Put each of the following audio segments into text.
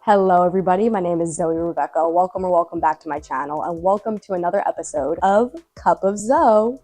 Hello everybody, my name is Zoe Rebekah. Welcome back to my channel, and welcome to another episode of Cup of Zoe.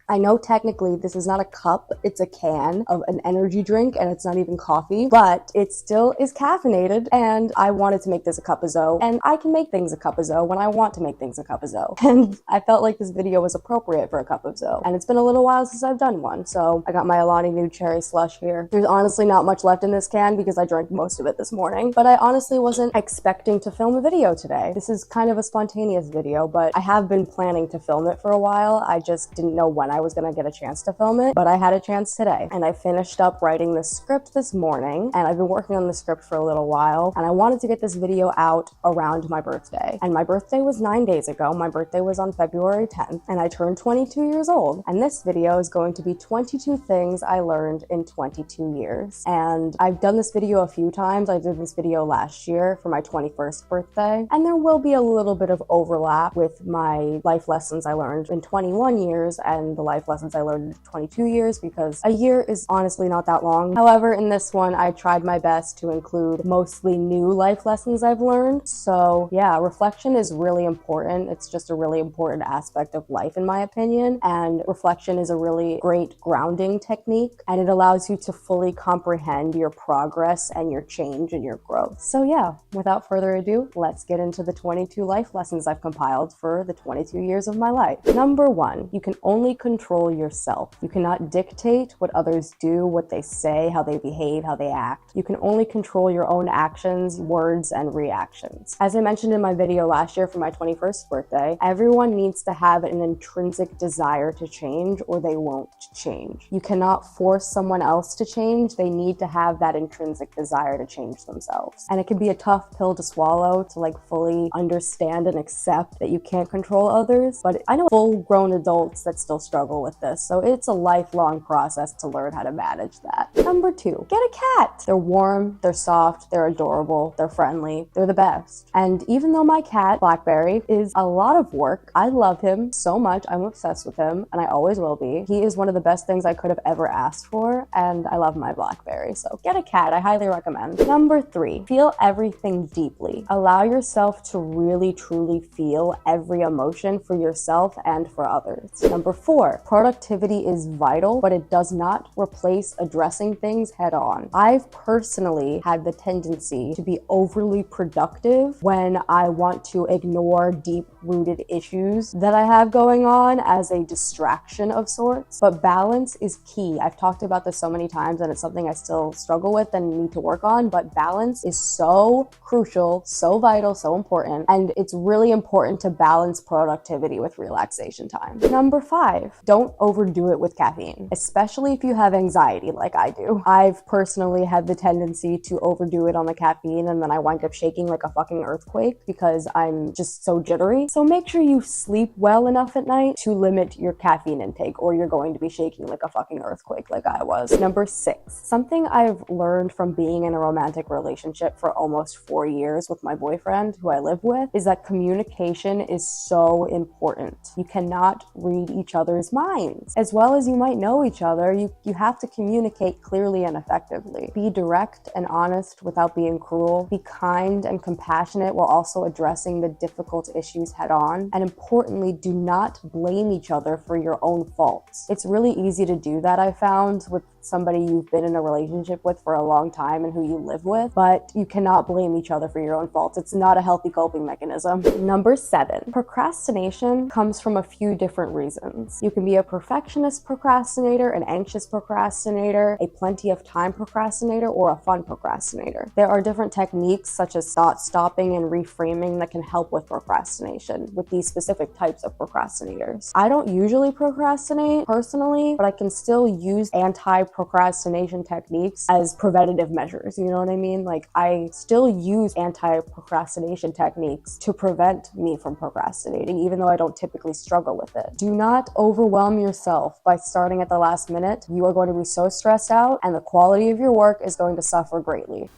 I know technically this is not a cup, it's a can of an energy drink, and it's not even coffee, but it still is caffeinated, and I wanted to make this a cup of Zoe, and I can make things a cup of Zoe when I want to make things a cup of Zoe. And I felt like this video was appropriate for a cup of Zoe, and it's been a little while since I've done one, so I got my Alani Nu cherry slush here. There's honestly not much left in this can because I drank most of it this morning, but I honestly wasn't expecting to film a video today. This is kind of a spontaneous video, but I have been planning to film it for a while. I just didn't know when I was gonna get a chance to film it, but I had a chance today, and I finished up writing the script this morning, and I've been working on the script for a little while, and I wanted to get this video out around my birthday. And my birthday was 9 days ago. My birthday was on February 10th, and I turned 22 years old. And this video is going to be 22 things I learned in 22 years. And I've done this video a few times. I did this video last year for my 21st birthday, and there will be a little bit of overlap with my life lessons I learned in 21 years and the life lessons I learned in 22 years, because a year is honestly not that long. However, in this one, I tried my best to include mostly new life lessons I've learned. So yeah, reflection is really important. It's just a really important aspect of life, in my opinion. And reflection is a really great grounding technique, and it allows you to fully comprehend your progress and your change and your growth. So yeah, without further ado, let's get into the 22 life lessons I've compiled for the 22 years of my life. Number 1, you can only control yourself. You cannot dictate what others do, what they say, how they behave, how they act. You can only control your own actions, words, and reactions. As I mentioned in my video last year for my 21st birthday, everyone needs to have an intrinsic desire to change, or they won't change. You cannot force someone else to change. They need to have that intrinsic desire to change themselves. And it can be a tough pill to swallow, to like fully understand and accept that you can't control others, but I know full-grown adults that still struggle with this, so it's a lifelong process to learn how to manage that. Number 2, get a cat. They're warm, they're soft, they're adorable, they're friendly, they're the best. And even though my cat, Blackberry, is a lot of work, I love him so much. I'm obsessed with him, and I always will be. He is one of the best things I could have ever asked for, and I love my Blackberry, so get a cat. I highly recommend. Number 3, feel everything deeply. Allow yourself to really truly feel every emotion for yourself and for others. Number 4, productivity is vital, but it does not replace addressing things head on. I've personally had the tendency to be overly productive when I want to ignore deep-rooted issues that I have going on as a distraction of sorts. But balance is key. I've talked about this so many times, and it's something I still struggle with and need to work on, but balance is so crucial, so vital, so important, and it's really important to balance productivity with relaxation time. Number 5, don't overdo it with caffeine, especially if you have anxiety like I do. I've personally had the tendency to overdo it on the caffeine, and then I wind up shaking like a fucking earthquake because I'm just so jittery. So make sure you sleep well enough at night to limit your caffeine intake, or you're going to be shaking like a fucking earthquake like I was. Number 6, something I've learned from being in a romantic relationship for almost 4 years with my boyfriend, who I live with, is that communication is so important. You cannot read each other's minds. As well as you might know each other, you have to communicate clearly and effectively. Be direct and honest without being cruel. Be kind and compassionate while also addressing the difficult issues head on. And importantly, do not blame each other for your own faults. It's really easy to do that, I found, with somebody you've been in a relationship with for a long time and who you live with, but you cannot blame each other for your own faults. It's not a healthy coping mechanism. Number 7, procrastination comes from a few different reasons. You can be a perfectionist procrastinator, an anxious procrastinator, a plenty of time procrastinator, or a fun procrastinator. There are different techniques such as thought stopping and reframing that can help with procrastination with these specific types of procrastinators. I don't usually procrastinate personally, but I can still use anti-procrastination techniques as preventative measures. You know what I mean? Like, I still use anti-procrastination techniques to prevent me from procrastinating, even though I don't typically struggle with it. Do not overwhelm yourself by starting at the last minute. You are going to be so stressed out, and the quality of your work is going to suffer greatly.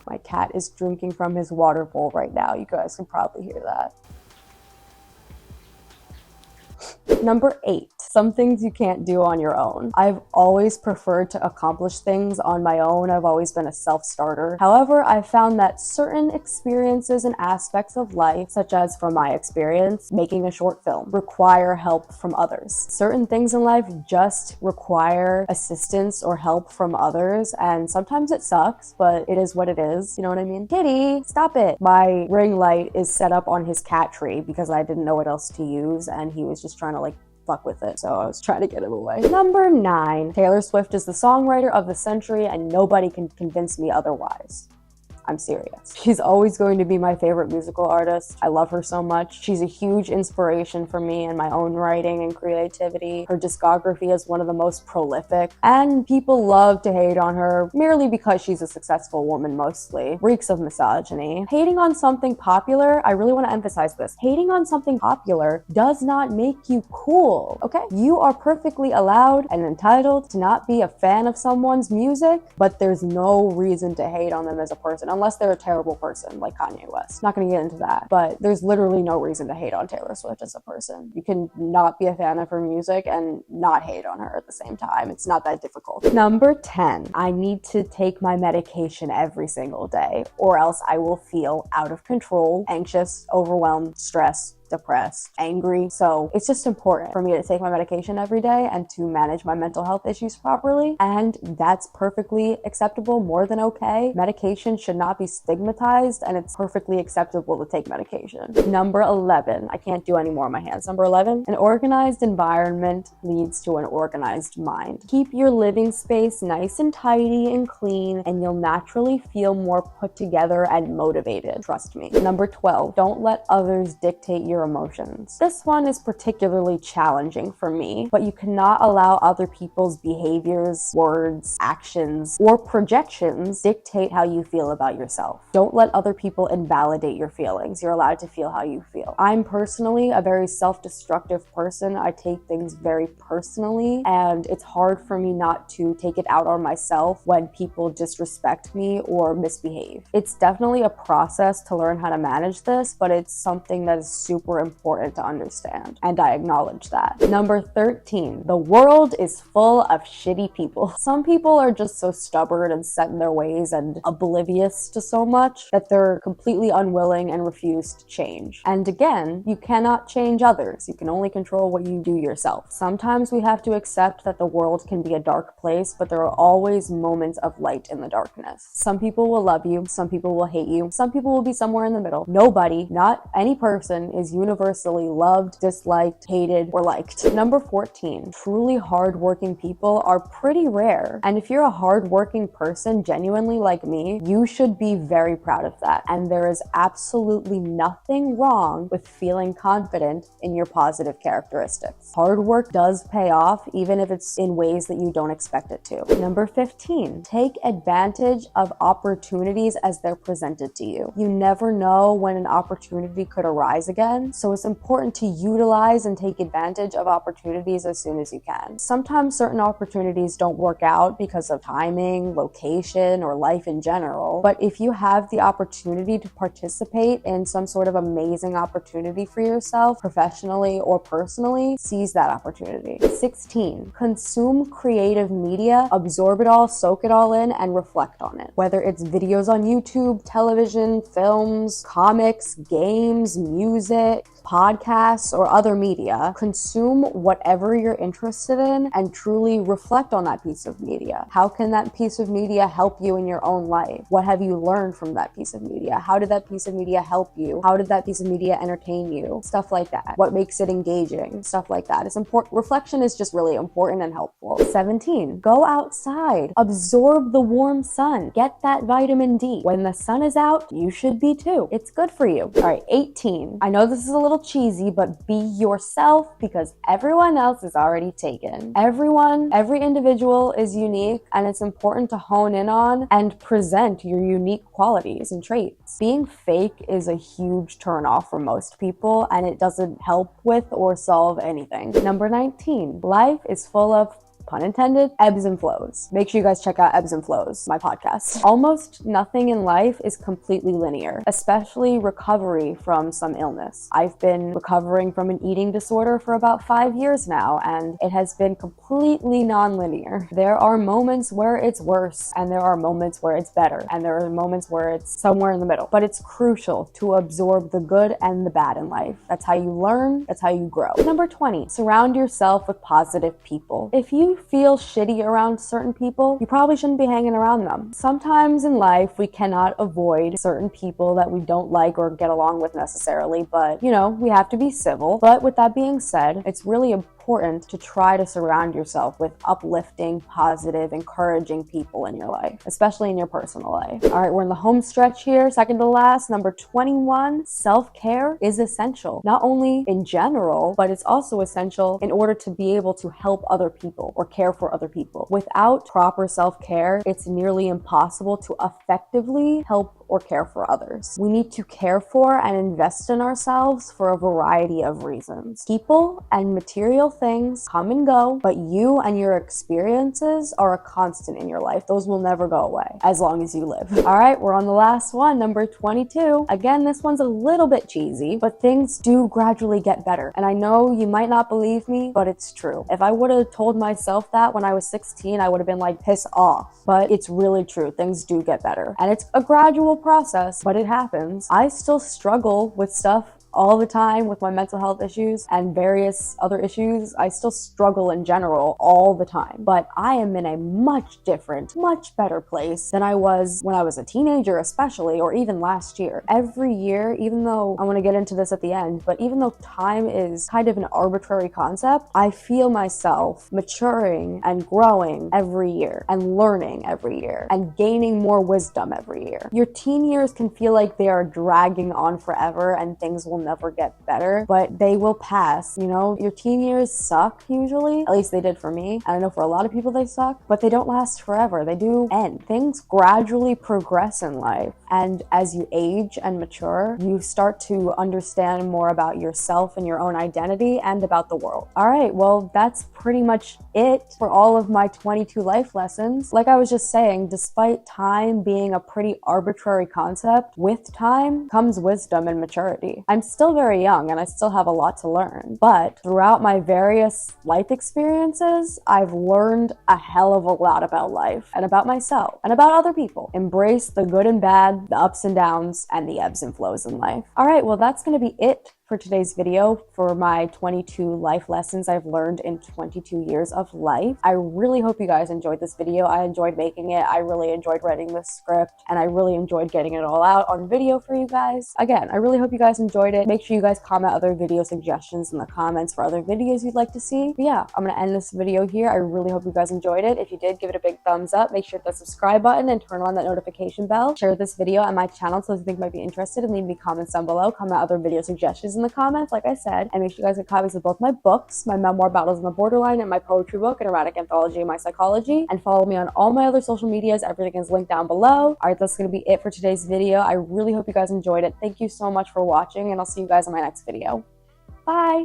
My cat is drinking from his water bowl right now. You guys can probably hear that. Number 8, Some things you can't do on your own. I've always preferred to accomplish things on my own. I've always been a self-starter. However, I've found that certain experiences and aspects of life, such as from my experience, making a short film, require help from others. Certain things in life just require assistance or help from others, and sometimes it sucks, but it is what it is. You know what I mean? Kitty, stop it. My ring light is set up on his cat tree because I didn't know what else to use, and he was just trying to fuck with it, so I was trying to get him away. Number 9. Taylor Swift is the songwriter of the century, and nobody can convince me otherwise. I'm serious. She's always going to be my favorite musical artist. I love her so much. She's a huge inspiration for me in my own writing and creativity. Her discography is one of the most prolific, and people love to hate on her merely because she's a successful woman mostly. Reeks of misogyny. Hating on something popular, I really want to emphasize this. Hating on something popular does not make you cool, okay? You are perfectly allowed and entitled to not be a fan of someone's music, but there's no reason to hate on them as a person, unless they're a terrible person like Kanye West. Not gonna get into that, but there's literally no reason to hate on Taylor Swift as a person. You can not be a fan of her music and not hate on her at the same time. It's not that difficult. Number 10, I need to take my medication every single day, or else I will feel out of control, anxious, overwhelmed, stressed, depressed, angry. So it's just important for me to take my medication every day and to manage my mental health issues properly. And that's perfectly acceptable, more than okay. Medication should not be stigmatized, and it's perfectly acceptable to take medication. Number 11, I can't do any more on my hands. Number 11, an organized environment leads to an organized mind. Keep your living space nice and tidy and clean, and you'll naturally feel more put together and motivated. Trust me. Number 12, don't let others dictate your emotions. This one is particularly challenging for me, but you cannot allow other people's behaviors, words, actions, or projections dictate how you feel about yourself. Don't let other people invalidate your feelings. You're allowed to feel how you feel. I'm personally a very self-destructive person. I take things very personally, and it's hard for me not to take it out on myself when people disrespect me or misbehave. It's definitely a process to learn how to manage this, but it's something that is super important to understand, and I acknowledge that. Number 13, the world is full of shitty people. Some people are just so stubborn and set in their ways and oblivious to so much that they're completely unwilling and refuse to change. And again, you cannot change others. You can only control what you do yourself. Sometimes we have to accept that the world can be a dark place, but there are always moments of light in the darkness. Some people will love you, some people will hate you, some people will be somewhere in the middle. Nobody, not any person, is universally loved, disliked, hated, or liked. Number 14, truly hardworking people are pretty rare. And if you're a hardworking person, genuinely like me, you should be very proud of that. And there is absolutely nothing wrong with feeling confident in your positive characteristics. Hard work does pay off, even if it's in ways that you don't expect it to. Number 15, take advantage of opportunities as they're presented to you. You never know when an opportunity could arise again, so it's important to utilize and take advantage of opportunities as soon as you can. Sometimes certain opportunities don't work out because of timing, location, or life in general, but if you have the opportunity to participate in some sort of amazing opportunity for yourself, professionally or personally, seize that opportunity. 16, consume creative media, absorb it all, soak it all in, and reflect on it. Whether it's videos on YouTube, television, films, comics, games, music, podcasts, or other media, consume whatever you're interested in and truly reflect on that piece of media. How can that piece of media help you in your own life? What have you learned from that piece of media? How did that piece of media help you? How did that piece of media entertain you? Stuff like that. What makes it engaging? Stuff like that. It's important. Reflection is just really important and helpful. 17, go outside. Absorb the warm sun. Get that vitamin D. When the sun is out, you should be too. It's good for you. All right, 18. I know this is a little cheesy, but be yourself because everyone else is already taken. Every individual is unique, and it's important to hone in on and present your unique qualities and traits. Being fake is a huge turnoff for most people, and it doesn't help with or solve anything. Number 19, life is full of pun intended, ebbs and flows. Make sure you guys check out Ebbs and Flows, my podcast. Almost nothing in life is completely linear, especially recovery from some illness. I've been recovering from an eating disorder for about 5 years now, and it has been completely non-linear. There are moments where it's worse, and there are moments where it's better, and there are moments where it's somewhere in the middle. But it's crucial to absorb the good and the bad in life. That's how you learn, that's how you grow. Number 20, surround yourself with positive people. If you feel shitty around certain people, you probably shouldn't be hanging around them. Sometimes in life, we cannot avoid certain people that we don't like or get along with necessarily, but you know, we have to be civil. But with that being said, it's really important to try to surround yourself with uplifting, positive, encouraging people in your life, especially in your personal life. All right, we're in the home stretch here, second to last, number 21. Self-care is essential, not only in general, but it's also essential in order to be able to help other people or care for other people. Without proper self-care, it's nearly impossible to effectively help or care for others. We need to care for and invest in ourselves for a variety of reasons. People and material things come and go, but you and your experiences are a constant in your life. Those will never go away as long as you live. All right, we're on the last one, number 22. Again, this one's a little bit cheesy, but things do gradually get better. And I know you might not believe me, but it's true. If I would have told myself that when I was 16, I would have been like, piss off. But it's really true. Things do get better. And it's a gradual process, but it happens. I still struggle with stuff all the time with my mental health issues and various other issues. I still struggle in general all the time, but I am in a much different, much better place than I was when I was a teenager, especially, or even last year. Every year, even though I want to get into this at the end, but even though time is kind of an arbitrary concept, I feel myself maturing and growing every year and learning every year and gaining more wisdom every year. Your teen years can feel like they are dragging on forever and things will never get better, but they will pass. You know, your teen years suck usually, at least they did for me. I don't know, for a lot of people they suck, but they don't last forever. They do end. Things gradually progress in life, and as you age and mature, you start to understand more about yourself and your own identity and about the world. All right, well, that's pretty much it for all of my 22 life lessons. Like I was just saying, despite time being a pretty arbitrary concept, with time comes wisdom and maturity. I'm still very young and I still have a lot to learn, but throughout my various life experiences, I've learned a hell of a lot about life and about myself and about other people. Embrace the good and bad, the ups and downs, and the ebbs and flows in life. All right, well, that's going to be it for today's video for my 22 life lessons I've learned in 22 years of life. I really hope you guys enjoyed this video. I enjoyed making it. I really enjoyed writing this script, and I really enjoyed getting it all out on video for you guys. Again, I really hope you guys enjoyed it. Make sure you guys comment other video suggestions in the comments for other videos you'd like to see. But yeah, I'm gonna end this video here. I really hope you guys enjoyed it. If you did, give it a big thumbs up. Make sure to hit the subscribe button and turn on that notification bell. Share this video on my channel so if you think might be interested, and leave me comments down below. Comment other video suggestions in the comments, like I said, and make sure you guys get copies of both my books, my memoir Battles on the Borderline and my poetry book, An Erratic Anthology of My Psychology, and follow me on all my other social medias. Everything is linked down below. All right, that's gonna be it for today's video. I really hope you guys enjoyed it. Thank you so much for watching, and I'll see you guys in my next video. Bye.